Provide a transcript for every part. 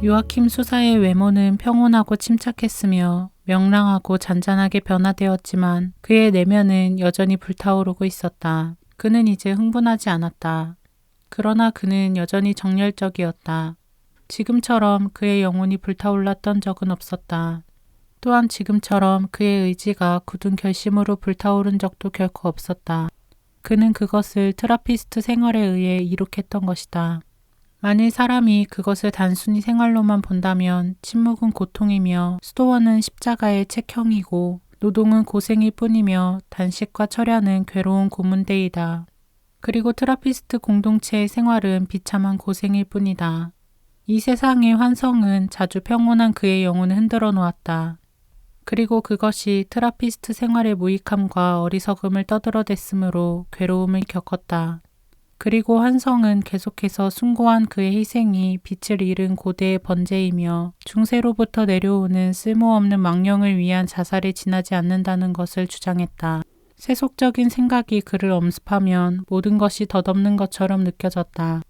요아킴 수사의 외모는 평온하고 침착했으며 명랑하고 잔잔하게 변화되었지만 그의 내면은 여전히 불타오르고 있었다. 그는 이제 흥분하지 않았다. 그러나 그는 여전히 정열적이었다. 지금처럼 그의 영혼이 불타올랐던 적은 없었다. 또한 지금처럼 그의 의지가 굳은 결심으로 불타오른 적도 결코 없었다. 그는 그것을 트라피스트 생활에 의해 이룩했던 것이다. 만일 사람이 그것을 단순히 생활로만 본다면 침묵은 고통이며 수도원은 십자가의 책형이고 노동은 고생일 뿐이며 단식과 철야는 괴로운 고문대이다. 그리고 트라피스트 공동체의 생활은 비참한 고생일 뿐이다. 이 세상의 환성은 자주 평온한 그의 영혼을 흔들어 놓았다. 그리고 그것이 트라피스트 생활의 무익함과 어리석음을 떠들어댔으므로 괴로움을 겪었다. 그리고 환성은 계속해서 숭고한 그의 희생이 빛을 잃은 고대의 번제이며 중세로부터 내려오는 쓸모없는 망령을 위한 자살에 지나지 않는다는 것을 주장했다. 세속적인 생각이 그를 엄습하면 모든 것이 덧없는 것처럼 느껴졌다.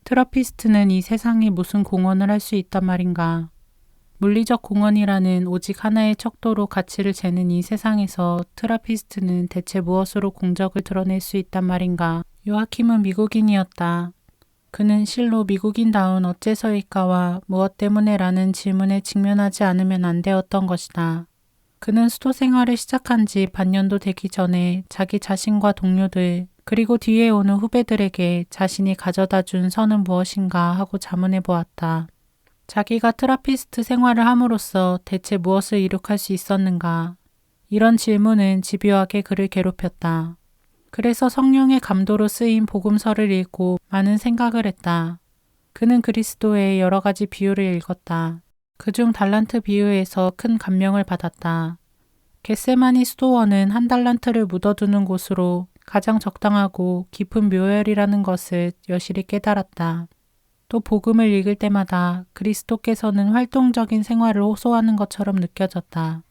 트라피스트는 이 세상에 무슨 공헌을 할 수 있단 말인가? 물리적 공헌이라는 오직 하나의 척도로 가치를 재는 이 세상에서 트라피스트는 대체 무엇으로 공적을 드러낼 수 있단 말인가? 요아킴은 미국인이었다. 그는 실로 미국인다운 어째서일까와 무엇 때문에라는 질문에 직면하지 않으면 안 되었던 것이다. 그는 수도 생활을 시작한 지 반년도 되기 전에 자기 자신과 동료들 그리고 뒤에 오는 후배들에게 자신이 가져다 준 선은 무엇인가 하고 자문해 보았다. 자기가 트라피스트 생활을 함으로써 대체 무엇을 이룩할 수 있었는가? 이런 질문은 집요하게 그를 괴롭혔다. 그래서 성령의 감도로 쓰인 복음서를 읽고 많은 생각을 했다. 그는 그리스도의 여러 가지 비유를 읽었다. 그중 달란트 비유에서 큰 감명을 받았다. 겟세마니 수도원은 한 달란트를 묻어두는 곳으로 가장 적당하고 깊은 묘혈이라는 것을 여실히 깨달았다. 또 복음을 읽을 때마다 그리스도께서는 활동적인 생활을 호소하는 것처럼 느껴졌다.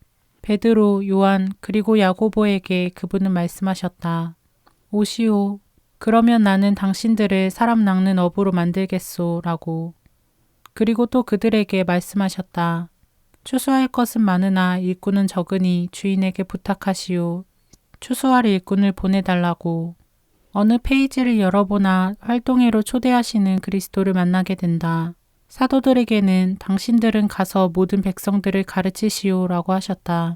베드로, 요한, 그리고 야고보에게 그분은 말씀하셨다. 오시오. 그러면 나는 당신들을 사람 낚는 어부로 만들겠소. 라고. 그리고 또 그들에게 말씀하셨다. 추수할 것은 많으나 일꾼은 적으니 주인에게 부탁하시오. 추수할 일꾼을 보내달라고. 어느 페이지를 열어보나 활동회로 초대하시는 그리스도를 만나게 된다. 사도들에게는 당신들은 가서 모든 백성들을 가르치시오 라고 하셨다.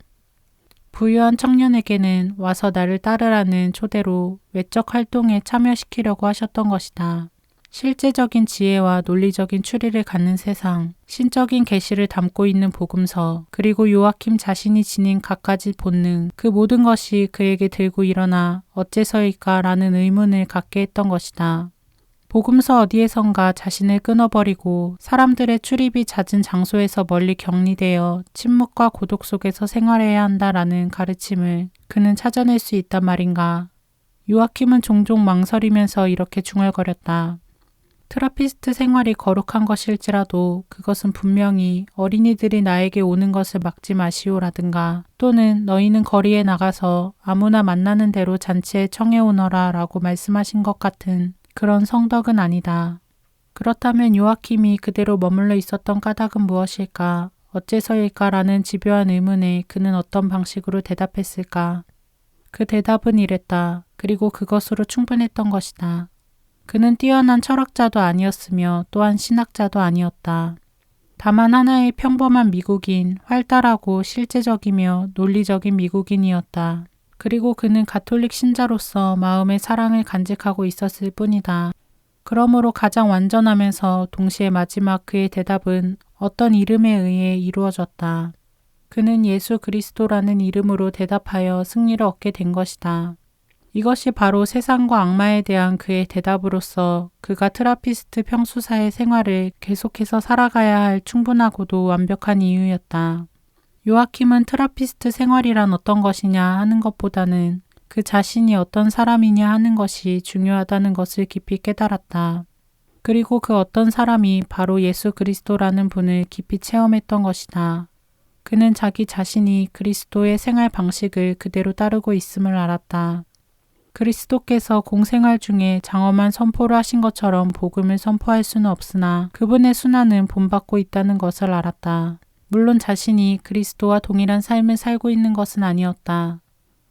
부유한 청년에게는 와서 나를 따르라는 초대로 외적 활동에 참여시키려고 하셨던 것이다. 실제적인 지혜와 논리적인 추리를 갖는 세상, 신적인 계시를 담고 있는 복음서, 그리고 요아킴 자신이 지닌 갖가지 본능, 그 모든 것이 그에게 들고 일어나 어째서일까라는 의문을 갖게 했던 것이다. 복음서 어디에선가 자신을 끊어버리고 사람들의 출입이 잦은 장소에서 멀리 격리되어 침묵과 고독 속에서 생활해야 한다라는 가르침을 그는 찾아낼 수 있단 말인가. 요아킴은 종종 망설이면서 이렇게 중얼거렸다. 트라피스트 생활이 거룩한 것일지라도 그것은 분명히 어린이들이 나에게 오는 것을 막지 마시오라든가 또는 너희는 거리에 나가서 아무나 만나는 대로 잔치에 청해오너라 라고 말씀하신 것 같은 그런 성덕은 아니다. 그렇다면 요아킴이 그대로 머물러 있었던 까닭은 무엇일까? 어째서일까라는 집요한 의문에 그는 어떤 방식으로 대답했을까? 그 대답은 이랬다. 그리고 그것으로 충분했던 것이다. 그는 뛰어난 철학자도 아니었으며 또한 신학자도 아니었다. 다만 하나의 평범한 미국인, 활달하고 실제적이며 논리적인 미국인이었다. 그리고 그는 가톨릭 신자로서 마음의 사랑을 간직하고 있었을 뿐이다. 그러므로 가장 완전하면서 동시에 마지막 그의 대답은 어떤 이름에 의해 이루어졌다. 그는 예수 그리스도라는 이름으로 대답하여 승리를 얻게 된 것이다. 이것이 바로 세상과 악마에 대한 그의 대답으로서 그가 트라피스트 평수사의 생활을 계속해서 살아가야 할 충분하고도 완벽한 이유였다. 요아킴은 트라피스트 생활이란 어떤 것이냐 하는 것보다는 그 자신이 어떤 사람이냐 하는 것이 중요하다는 것을 깊이 깨달았다. 그리고 그 어떤 사람이 바로 예수 그리스도라는 분을 깊이 체험했던 것이다. 그는 자기 자신이 그리스도의 생활 방식을 그대로 따르고 있음을 알았다. 그리스도께서 공생활 중에 장엄한 선포를 하신 것처럼 복음을 선포할 수는 없으나 그분의 순환은 본받고 있다는 것을 알았다. 물론 자신이 그리스도와 동일한 삶을 살고 있는 것은 아니었다.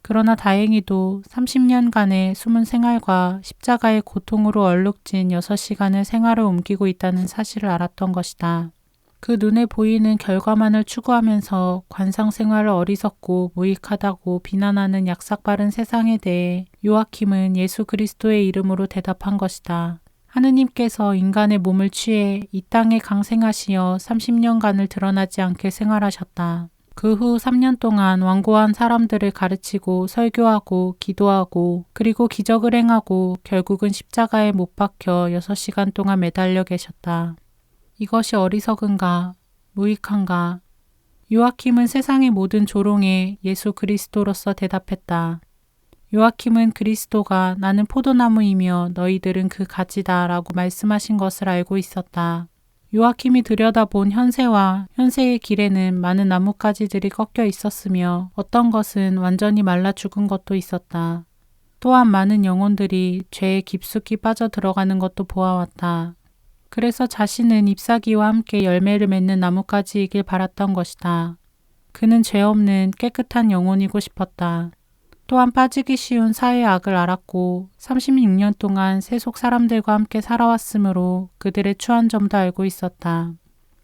그러나 다행히도 30년간의 숨은 생활과 십자가의 고통으로 얼룩진 6시간의 생활을 옮기고 있다는 사실을 알았던 것이다. 그 눈에 보이는 결과만을 추구하면서 관상 생활을 어리석고 무익하다고 비난하는 약삭빠른 세상에 대해 요아킴은 예수 그리스도의 이름으로 대답한 것이다. 하느님께서 인간의 몸을 취해 이 땅에 강생하시어 30년간을 드러나지 않게 생활하셨다. 그 후 3년 동안 완고한 사람들을 가르치고 설교하고 기도하고 그리고 기적을 행하고 결국은 십자가에 못 박혀 6시간 동안 매달려 계셨다. 이것이 어리석은가, 무익한가? 요아킴은 세상의 모든 조롱에 예수 그리스도로서 대답했다. 요아킴은 그리스도가 나는 포도나무이며 너희들은 그 가지다 라고 말씀하신 것을 알고 있었다. 요아킴이 들여다본 현세와 현세의 길에는 많은 나뭇가지들이 꺾여 있었으며 어떤 것은 완전히 말라 죽은 것도 있었다. 또한 많은 영혼들이 죄에 깊숙이 빠져 들어가는 것도 보아왔다. 그래서 자신은 잎사귀와 함께 열매를 맺는 나뭇가지이길 바랐던 것이다. 그는 죄 없는 깨끗한 영혼이고 싶었다. 또한 빠지기 쉬운 사회의 악을 알았고 36년 동안 세속 사람들과 함께 살아왔으므로 그들의 추한 점도 알고 있었다.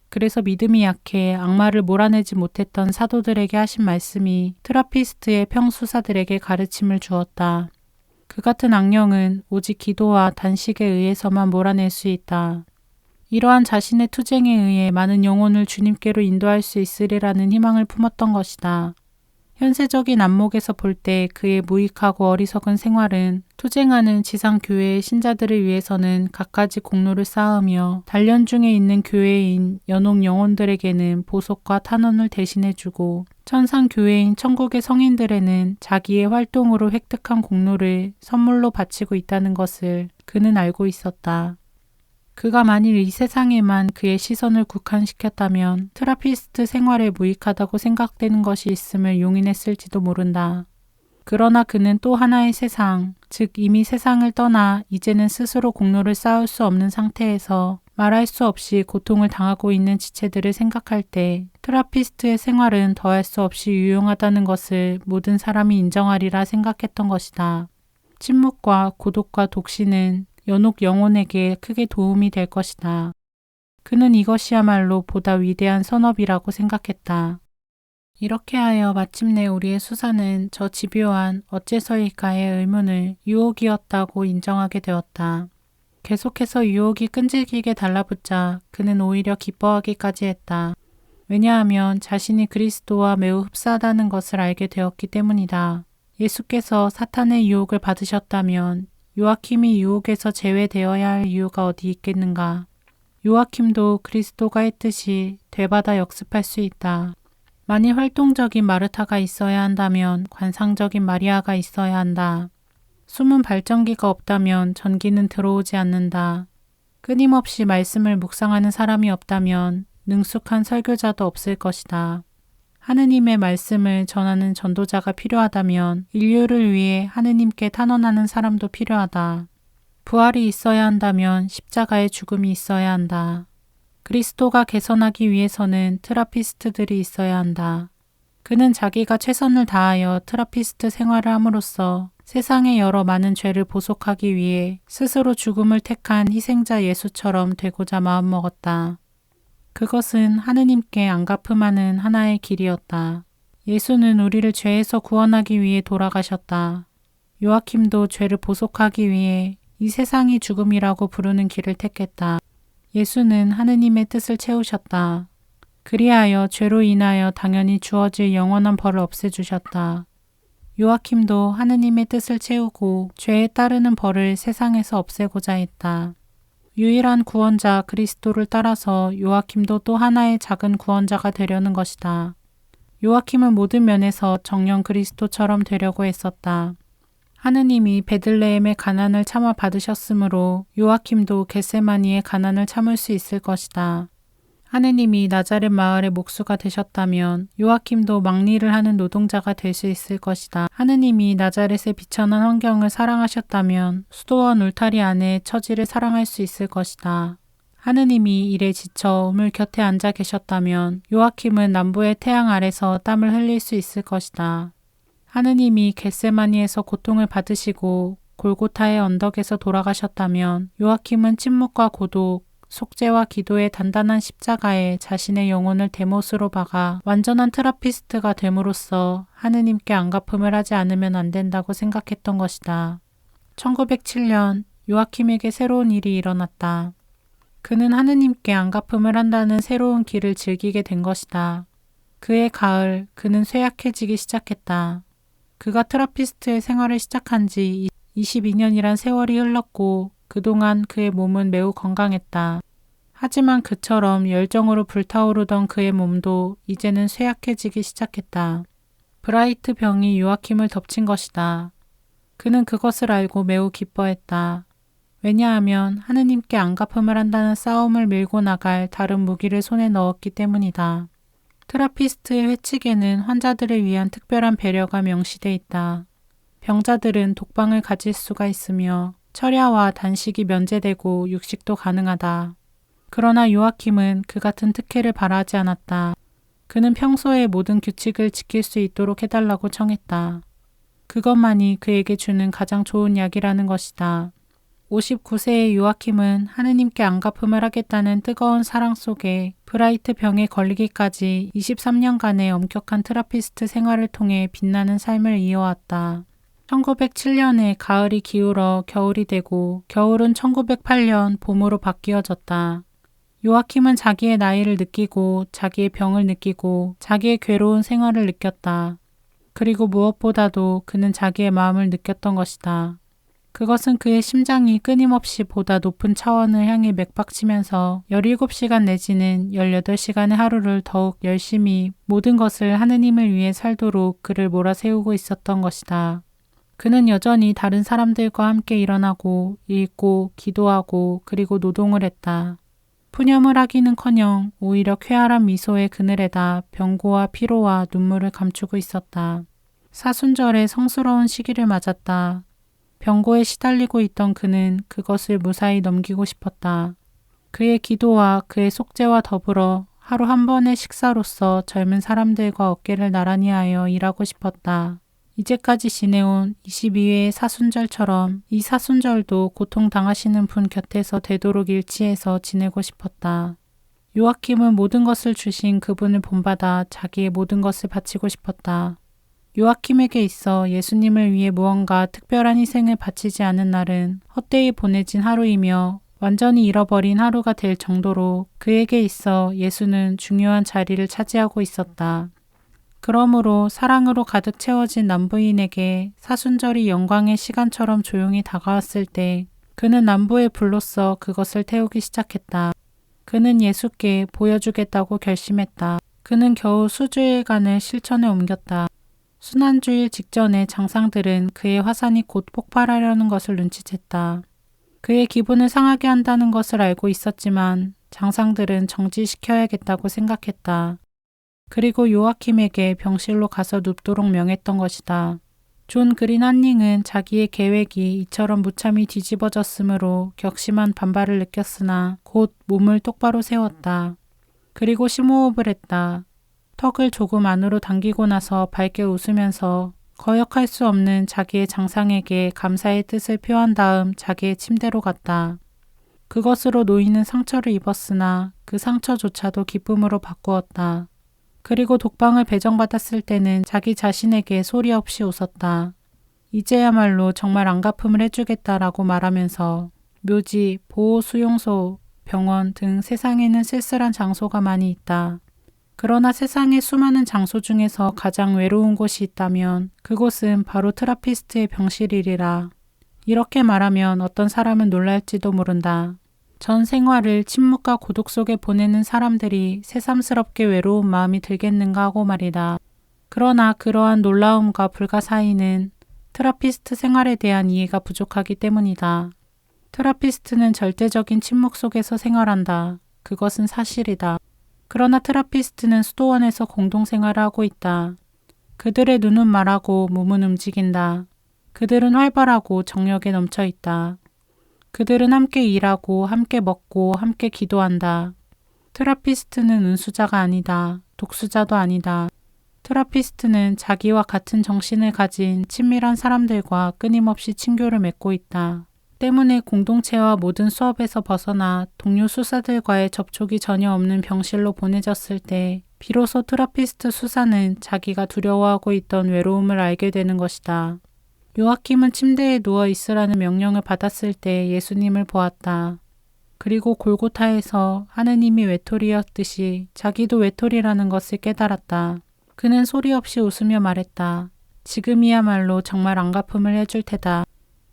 그래서 믿음이 약해 악마를 몰아내지 못했던 사도들에게 하신 말씀이 트라피스트의 평수사들에게 가르침을 주었다. 그 같은 악령은 오직 기도와 단식에 의해서만 몰아낼 수 있다. 이러한 자신의 투쟁에 의해 많은 영혼을 주님께로 인도할 수 있으리라는 희망을 품었던 것이다. 현세적인 안목에서 볼 때 그의 무익하고 어리석은 생활은 투쟁하는 지상교회의 신자들을 위해서는 갖가지 공로를 쌓으며 단련 중에 있는 교회인 연옥 영혼들에게는 보석과 탄원을 대신해주고 천상교회인 천국의 성인들에는 자기의 활동으로 획득한 공로를 선물로 바치고 있다는 것을 그는 알고 있었다. 그가 만일 이 세상에만 그의 시선을 국한시켰다면 트라피스트 생활에 무익하다고 생각되는 것이 있음을 용인했을지도 모른다. 그러나 그는 또 하나의 세상, 즉 이미 세상을 떠나 이제는 스스로 공로를 쌓을 수 없는 상태에서 말할 수 없이 고통을 당하고 있는 지체들을 생각할 때 트라피스트의 생활은 더할 수 없이 유용하다는 것을 모든 사람이 인정하리라 생각했던 것이다. 침묵과 고독과 독신은 연옥 영혼에게 크게 도움이 될 것이다. 그는 이것이야말로 보다 위대한 선업이라고 생각했다. 이렇게 하여 마침내 우리의 수사는 저 집요한 어째서일까의 의문을 유혹이었다고 인정하게 되었다. 계속해서 유혹이 끈질기게 달라붙자 그는 오히려 기뻐하기까지 했다. 왜냐하면 자신이 그리스도와 매우 흡사하다는 것을 알게 되었기 때문이다. 예수께서 사탄의 유혹을 받으셨다면 요아킴이 유혹에서 제외되어야 할 이유가 어디 있겠는가. 요아킴도 그리스도가 했듯이 되받아 역습할 수 있다. 만일 활동적인 마르타가 있어야 한다면 관상적인 마리아가 있어야 한다. 숨은 발전기가 없다면 전기는 들어오지 않는다. 끊임없이 말씀을 묵상하는 사람이 없다면 능숙한 설교자도 없을 것이다. 하느님의 말씀을 전하는 전도자가 필요하다면 인류를 위해 하느님께 탄원하는 사람도 필요하다. 부활이 있어야 한다면 십자가의 죽음이 있어야 한다. 그리스도가 개선하기 위해서는 트라피스트들이 있어야 한다. 그는 자기가 최선을 다하여 트라피스트 생활을 함으로써 세상의 여러 많은 죄를 보속하기 위해 스스로 죽음을 택한 희생자 예수처럼 되고자 마음먹었다. 그것은 하느님께 안갚음하는 하나의 길이었다. 예수는 우리를 죄에서 구원하기 위해 돌아가셨다. 요아킴도 죄를 보속하기 위해 이 세상이 죽음이라고 부르는 길을 택했다. 예수는 하느님의 뜻을 채우셨다. 그리하여 죄로 인하여 당연히 주어질 영원한 벌을 없애주셨다. 요아킴도 하느님의 뜻을 채우고 죄에 따르는 벌을 세상에서 없애고자 했다. 유일한 구원자 그리스도를 따라서 요아킴도 또 하나의 작은 구원자가 되려는 것이다. 요아킴은 모든 면에서 정령 그리스도처럼 되려고 했었다. 하느님이 베들레헴의 가난을 참아 받으셨으므로 요아킴도 겟세마니의 가난을 참을 수 있을 것이다. 하느님이 나자렛 마을의 목수가 되셨다면 요아킴도 막일을 하는 노동자가 될 수 있을 것이다. 하느님이 나자렛의 비천한 환경을 사랑하셨다면 수도원 울타리 안에 처지를 사랑할 수 있을 것이다. 하느님이 일에 지쳐 우물 곁에 앉아 계셨다면 요아킴은 남부의 태양 아래서 땀을 흘릴 수 있을 것이다. 하느님이 겟세마니에서 고통을 받으시고 골고타의 언덕에서 돌아가셨다면 요아킴은 침묵과 고독, 속죄와 기도의 단단한 십자가에 자신의 영혼을 대못으로 박아 완전한 트라피스트가 됨으로써 하느님께 안갚음을 하지 않으면 안 된다고 생각했던 것이다. 1907년 요아킴에게 새로운 일이 일어났다. 그는 하느님께 안갚음을 한다는 새로운 길을 즐기게 된 것이다. 그해 가을, 그는 쇠약해지기 시작했다. 그가 트라피스트의 생활을 시작한 지 22년이란 세월이 흘렀고 그동안 그의 몸은 매우 건강했다. 하지만 그처럼 열정으로 불타오르던 그의 몸도 이제는 쇠약해지기 시작했다. 브라이트 병이 요아킴을 덮친 것이다. 그는 그것을 알고 매우 기뻐했다. 왜냐하면 하느님께 안갚음을 한다는 싸움을 밀고 나갈 다른 무기를 손에 넣었기 때문이다. 트라피스트의 회칙에는 환자들을 위한 특별한 배려가 명시돼 있다. 병자들은 독방을 가질 수가 있으며 철야와 단식이 면제되고 육식도 가능하다. 그러나 요아킴은 그 같은 특혜를 바라지 않았다. 그는 평소에 모든 규칙을 지킬 수 있도록 해달라고 청했다. 그것만이 그에게 주는 가장 좋은 약이라는 것이다. 59세의 요아킴은 하느님께 안갚음을 하겠다는 뜨거운 사랑 속에 브라이트 병에 걸리기까지 23년간의 엄격한 트라피스트 생활을 통해 빛나는 삶을 이어왔다. 1907년에 가을이 기울어 겨울이 되고 겨울은 1908년 봄으로 바뀌어졌다. 요아킴은 자기의 나이를 느끼고 자기의 병을 느끼고 자기의 괴로운 생활을 느꼈다. 그리고 무엇보다도 그는 자기의 마음을 느꼈던 것이다. 그것은 그의 심장이 끊임없이 보다 높은 차원을 향해 맥박치면서 17시간 내지는 18시간의 하루를 더욱 열심히 모든 것을 하느님을 위해 살도록 그를 몰아세우고 있었던 것이다. 그는 여전히 다른 사람들과 함께 일어나고 읽고 기도하고 그리고 노동을 했다. 푸념을 하기는커녕 오히려 쾌활한 미소의 그늘에다 병고와 피로와 눈물을 감추고 있었다. 사순절의 성스러운 시기를 맞았다. 병고에 시달리고 있던 그는 그것을 무사히 넘기고 싶었다. 그의 기도와 그의 속죄와 더불어 하루 한 번의 식사로서 젊은 사람들과 어깨를 나란히 하여 일하고 싶었다. 이제까지 지내온 22회의 사순절처럼 이 사순절도 고통당하시는 분 곁에서 되도록 일치해서 지내고 싶었다. 요아킴은 모든 것을 주신 그분을 본받아 자기의 모든 것을 바치고 싶었다. 요아킴에게 있어 예수님을 위해 무언가 특별한 희생을 바치지 않은 날은 헛되이 보내진 하루이며 완전히 잃어버린 하루가 될 정도로 그에게 있어 예수는 중요한 자리를 차지하고 있었다. 그러므로 사랑으로 가득 채워진 남부인에게 사순절이 영광의 시간처럼 조용히 다가왔을 때 그는 남부의 불로써 그것을 태우기 시작했다. 그는 예수께 보여주겠다고 결심했다. 그는 겨우 수주일간을 실천에 옮겼다. 순환주일 직전에 장상들은 그의 화산이 곧 폭발하려는 것을 눈치챘다. 그의 기분을 상하게 한다는 것을 알고 있었지만 장상들은 정지시켜야겠다고 생각했다. 그리고 요아킴에게 병실로 가서 눕도록 명했던 것이다. 존 그린 한닝은 자기의 계획이 이처럼 무참히 뒤집어졌으므로 격심한 반발을 느꼈으나 곧 몸을 똑바로 세웠다. 그리고 심호흡을 했다. 턱을 조금 안으로 당기고 나서 밝게 웃으면서 거역할 수 없는 자기의 장상에게 감사의 뜻을 표한 다음 자기의 침대로 갔다. 그것으로 노인은 상처를 입었으나 그 상처조차도 기쁨으로 바꾸었다. 그리고 독방을 배정받았을 때는 자기 자신에게 소리 없이 웃었다. 이제야말로 정말 안갚음을 해주겠다라고 말하면서 묘지, 보호수용소, 병원 등 세상에는 쓸쓸한 장소가 많이 있다. 그러나 세상의 수많은 장소 중에서 가장 외로운 곳이 있다면 그곳은 바로 트라피스트의 병실이리라. 이렇게 말하면 어떤 사람은 놀랄지도 모른다. 전 생활을 침묵과 고독 속에 보내는 사람들이 새삼스럽게 외로운 마음이 들겠는가 하고 말이다. 그러나 그러한 놀라움과 불가사의는 트라피스트 생활에 대한 이해가 부족하기 때문이다. 트라피스트는 절대적인 침묵 속에서 생활한다. 그것은 사실이다. 그러나 트라피스트는 수도원에서 공동생활을 하고 있다. 그들의 눈은 말하고 몸은 움직인다. 그들은 활발하고 정력에 넘쳐 있다. 그들은 함께 일하고 함께 먹고 함께 기도한다. 트라피스트는 은수자가 아니다. 독수자도 아니다. 트라피스트는 자기와 같은 정신을 가진 친밀한 사람들과 끊임없이 친교를 맺고 있다. 때문에 공동체와 모든 수업에서 벗어나 동료 수사들과의 접촉이 전혀 없는 병실로 보내졌을 때 비로소 트라피스트 수사는 자기가 두려워하고 있던 외로움을 알게 되는 것이다. 요아킴은 침대에 누워 있으라는 명령을 받았을 때 예수님을 보았다. 그리고 골고타에서 하느님이 외톨이였듯이 자기도 외톨이라는 것을 깨달았다. 그는 소리 없이 웃으며 말했다. 지금이야말로 정말 안갚음을 해줄 테다.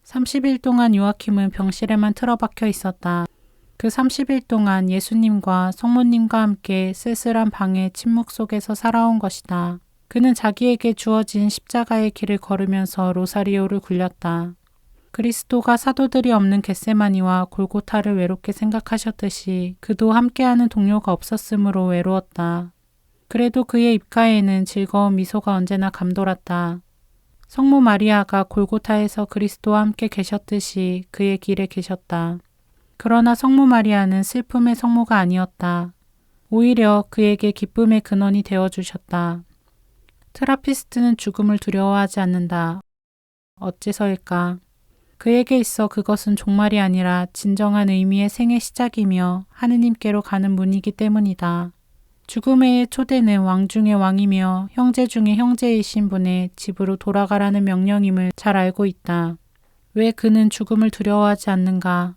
30일 동안 요아킴은 병실에만 틀어박혀 있었다. 그 30일 동안 예수님과 성모님과 함께 쓸쓸한 방의 침묵 속에서 살아온 것이다. 그는 자기에게 주어진 십자가의 길을 걸으면서 로사리오를 굴렸다. 그리스도가 사도들이 없는 겟세마니와 골고타를 외롭게 생각하셨듯이 그도 함께하는 동료가 없었으므로 외로웠다. 그래도 그의 입가에는 즐거운 미소가 언제나 감돌았다. 성모 마리아가 골고타에서 그리스도와 함께 계셨듯이 그의 길에 계셨다. 그러나 성모 마리아는 슬픔의 성모가 아니었다. 오히려 그에게 기쁨의 근원이 되어주셨다. 트라피스트는 죽음을 두려워하지 않는다. 어째서일까? 그에게 있어 그것은 종말이 아니라 진정한 의미의 생의 시작이며 하느님께로 가는 문이기 때문이다. 죽음의 초대는 왕 중의 왕이며 형제 중의 형제이신 분의 집으로 돌아가라는 명령임을 잘 알고 있다. 왜 그는 죽음을 두려워하지 않는가?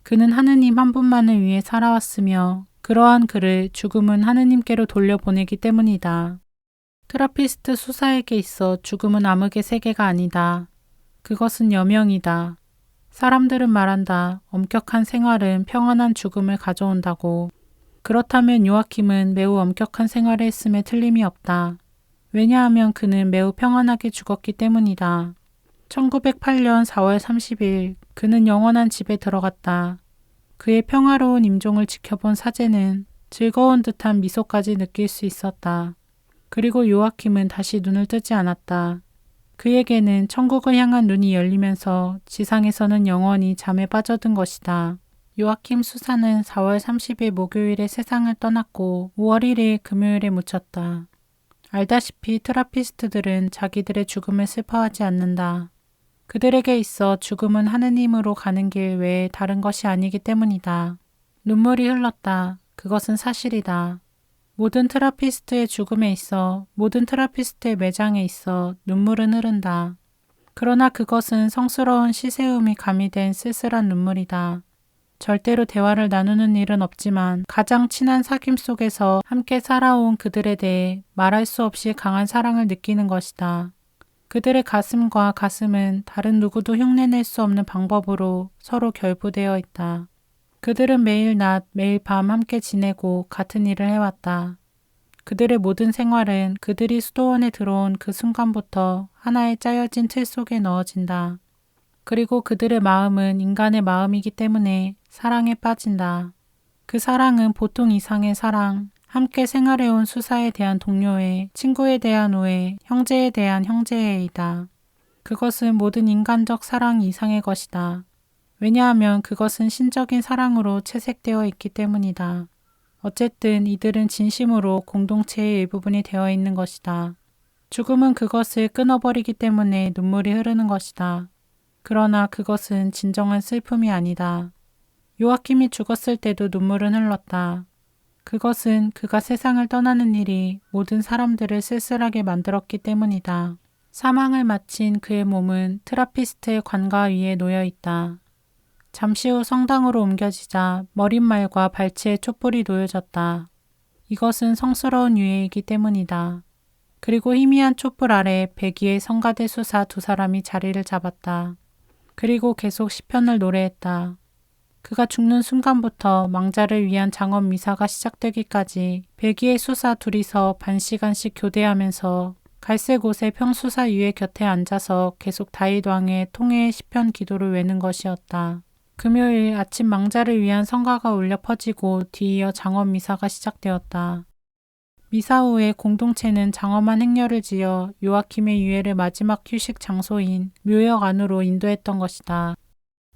그는 하느님 한 분만을 위해 살아왔으며 그러한 그를 죽음은 하느님께로 돌려보내기 때문이다. 트라피스트 수사에게 있어 죽음은 암흑의 세계가 아니다. 그것은 여명이다. 사람들은 말한다. 엄격한 생활은 평안한 죽음을 가져온다고. 그렇다면 요아킴은 매우 엄격한 생활을 했음에 틀림이 없다. 왜냐하면 그는 매우 평안하게 죽었기 때문이다. 1908년 4월 30일 그는 영원한 집에 들어갔다. 그의 평화로운 임종을 지켜본 사제는 즐거운 듯한 미소까지 느낄 수 있었다. 그리고 요아킴은 다시 눈을 뜨지 않았다. 그에게는 천국을 향한 눈이 열리면서 지상에서는 영원히 잠에 빠져든 것이다. 요아킴 수사는 4월 30일 목요일에 세상을 떠났고 5월 1일 금요일에 묻혔다. 알다시피 트라피스트들은 자기들의 죽음을 슬퍼하지 않는다. 그들에게 있어 죽음은 하느님으로 가는 길 외에 다른 것이 아니기 때문이다. 눈물이 흘렀다. 그것은 사실이다. 모든 트라피스트의 죽음에 있어, 모든 트라피스트의 매장에 있어 눈물은 흐른다. 그러나 그것은 성스러운 시세움이 가미된 쓸쓸한 눈물이다. 절대로 대화를 나누는 일은 없지만 가장 친한 사귐 속에서 함께 살아온 그들에 대해 말할 수 없이 강한 사랑을 느끼는 것이다. 그들의 가슴과 가슴은 다른 누구도 흉내낼 수 없는 방법으로 서로 결부되어 있다. 그들은 매일 낮, 매일 밤 함께 지내고 같은 일을 해왔다. 그들의 모든 생활은 그들이 수도원에 들어온 그 순간부터 하나의 짜여진 틀 속에 넣어진다. 그리고 그들의 마음은 인간의 마음이기 때문에 사랑에 빠진다. 그 사랑은 보통 이상의 사랑, 함께 생활해온 수사에 대한 동료애, 친구에 대한 오해, 형제에 대한 형제애이다. 그것은 모든 인간적 사랑 이상의 것이다. 왜냐하면 그것은 신적인 사랑으로 채색되어 있기 때문이다. 어쨌든 이들은 진심으로 공동체의 일부분이 되어 있는 것이다. 죽음은 그것을 끊어버리기 때문에 눈물이 흐르는 것이다. 그러나 그것은 진정한 슬픔이 아니다. 요아킴이 죽었을 때도 눈물은 흘렀다. 그것은 그가 세상을 떠나는 일이 모든 사람들을 쓸쓸하게 만들었기 때문이다. 사망을 마친 그의 몸은 트라피스트의 관과 위에 놓여 있다. 잠시 후 성당으로 옮겨지자 머릿말과 발치에 촛불이 놓여졌다. 이것은 성스러운 유해이기 때문이다. 그리고 희미한 촛불 아래 백의의 성가대 수사 두 사람이 자리를 잡았다. 그리고 계속 시편을 노래했다. 그가 죽는 순간부터 망자를 위한 장엄 미사가 시작되기까지 백의의 수사 둘이서 반시간씩 교대하면서 갈색 옷의 평수사 유의 곁에 앉아서 계속 다윗 왕의 통회의 시편 기도를 외는 것이었다. 금요일 아침 망자를 위한 성가가 울려 퍼지고 뒤이어 장엄 미사가 시작되었다. 미사 후에 공동체는 장엄한 행렬을 지어 요아킴의 유해를 마지막 휴식 장소인 묘역 안으로 인도했던 것이다.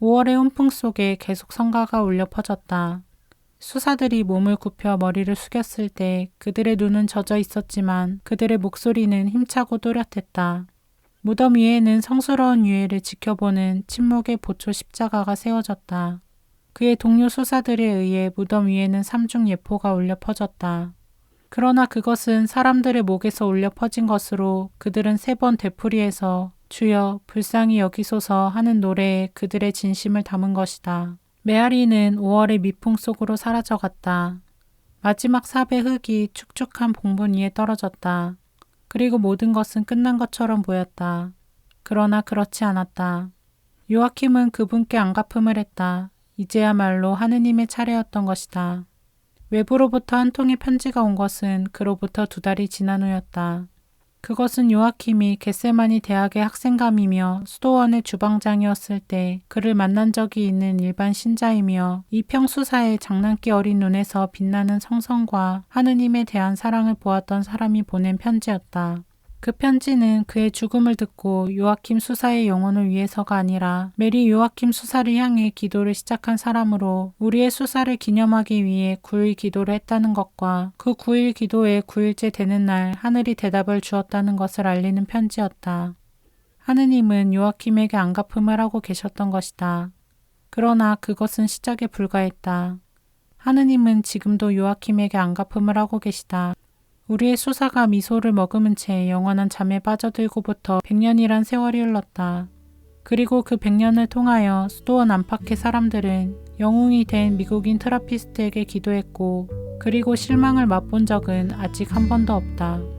5월의 훈풍 속에 계속 성가가 울려 퍼졌다. 수사들이 몸을 굽혀 머리를 숙였을 때 그들의 눈은 젖어 있었지만 그들의 목소리는 힘차고 또렷했다. 무덤 위에는 성스러운 유해를 지켜보는 침묵의 보초 십자가가 세워졌다. 그의 동료 수사들에 의해 무덤 위에는 삼중 예포가 울려 퍼졌다. 그러나 그것은 사람들의 목에서 울려 퍼진 것으로 그들은 3번 되풀이해서 주여 불쌍히 여기소서 하는 노래에 그들의 진심을 담은 것이다. 메아리는 5월의 미풍 속으로 사라져갔다. 마지막 삽의 흙이 축축한 봉분 위에 떨어졌다. 그리고 모든 것은 끝난 것처럼 보였다. 그러나 그렇지 않았다. 요아킴은 그분께 안갚음을 했다. 이제야말로 하느님의 차례였던 것이다. 외부로부터 한 통의 편지가 온 것은 그로부터 2달이 지난 후였다. 그것은 요아킴이 겟세마니 대학의 학생감이며 수도원의 주방장이었을 때 그를 만난 적이 있는 일반 신자이며 이평수사의 장난기 어린 눈에서 빛나는 성성과 하느님에 대한 사랑을 보았던 사람이 보낸 편지였다. 그 편지는 그의 죽음을 듣고 요아킴 수사의 영혼을 위해서가 아니라 메리 요아킴 수사를 향해 기도를 시작한 사람으로 우리의 수사를 기념하기 위해 9일 기도를 했다는 것과 그 9일 기도에 9일째 되는 날 하늘이 대답을 주었다는 것을 알리는 편지였다. 하느님은 요아킴에게 안갚음을 하고 계셨던 것이다. 그러나 그것은 시작에 불과했다. 하느님은 지금도 요아킴에게 안갚음을 하고 계시다. 우리의 수사가 미소를 머금은 채 영원한 잠에 빠져들고부터 100년이란 세월이 흘렀다. 그리고 그 100년을 통하여 수도원 안팎의 사람들은 영웅이 된 미국인 트라피스트에게 기도했고 그리고 실망을 맛본 적은 아직 한 번도 없다.